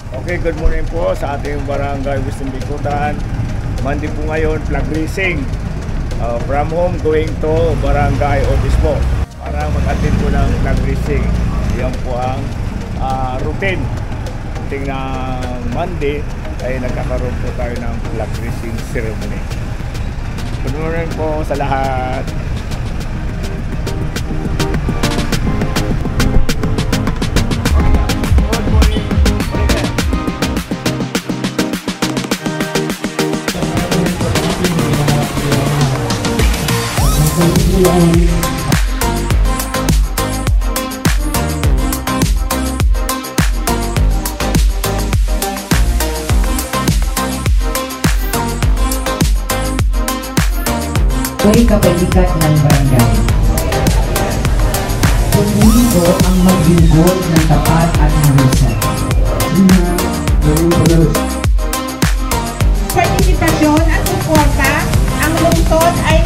Okay, good morning po sa ating barangay Western Bicutan. Monday po ngayon, flag racing. From home going to barangay Obispo para mag-attend po ng flag racing. Yan po ang routine. Ating na Monday ay nagkakaroon po tayo ng flag racing ceremony. Good morning po sa lahat. May kapalikat ng barangay. Pumuli ko ang maglingkod ng tapat at mahusan. Partisipasyon at suporta, ang lungsod ay